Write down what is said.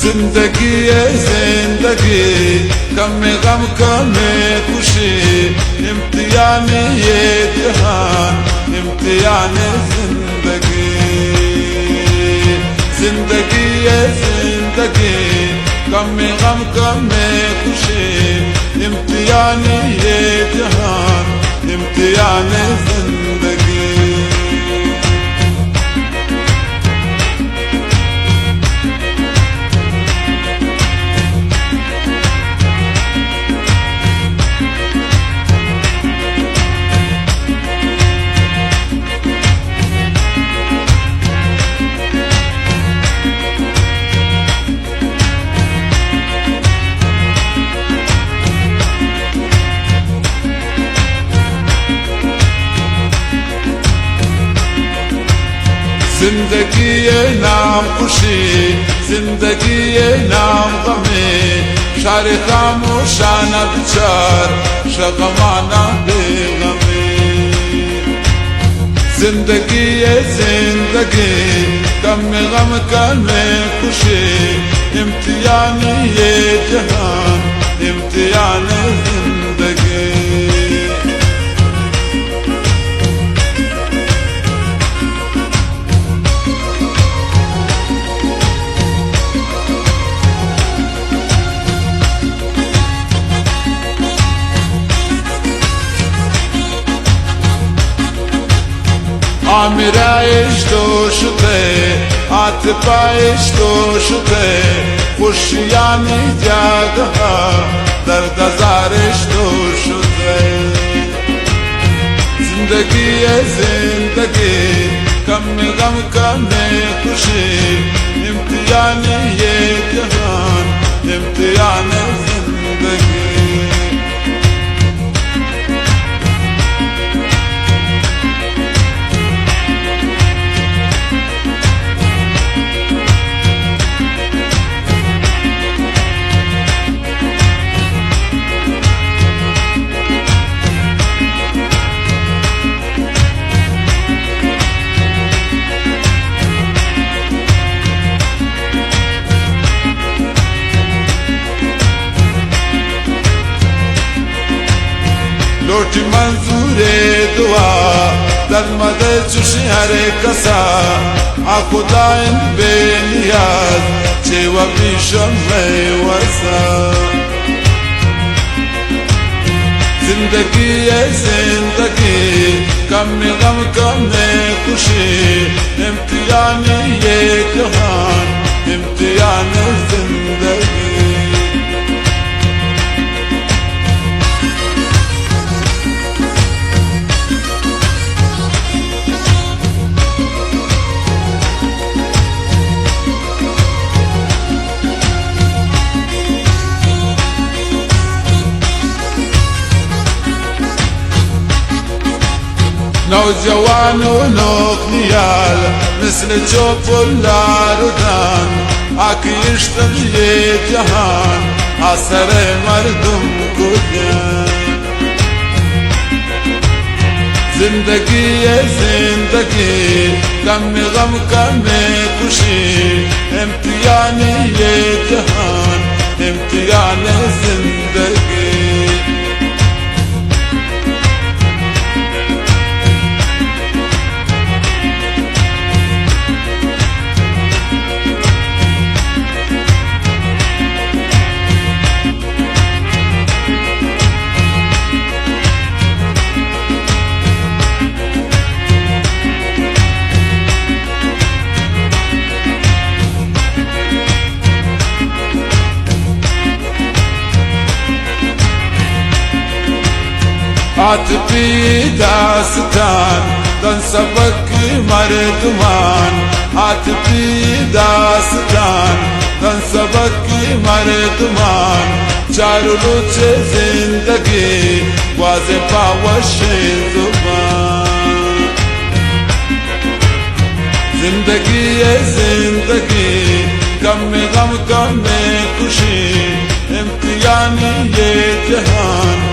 زندگی زندگی کم غم کم خوشی امتحان یہ جہان امتحان زندگی زندگی زندگی کم غم کم خوشی امتحان یہ جہان امتحان زندگی زندگی نام خوشی زندگی نام غمی شار خاموشانہ بچار شغمانہ بے غمی زندگی زندگی کم غم کم خوشی امتحان یہ جہان امتحان زندگی آمیرایش تو شده آتپایش تو شده خوشیانی جاگها دردازارش تو شده زندگی زندگی کم غم کم خوشی امتحان یہ جہان امتحان زندگی لوٹی منظور دعا در مدد چوشی ہر کسا خدا ان بے نیاز چه و پیشم میں ورسا زندگی زندگی کم غم کم خوشی امتحان یہ جہان امتحان زندگی نوجوان و نوخنیال مثل چوب و لاردان آکیشتر یہ جہان اثر مردم کو دن زندگی زندگی کم غم کم خوشی امتحان یہ جہان امتحان زندگی عاطفی داستان دن سبک مردمان عاطفی داستان دن سبک مردمان چارو روچ زندگی واضح پاوش زبان زندگی زندگی کم غم کم خوشی امتحان یہ جہان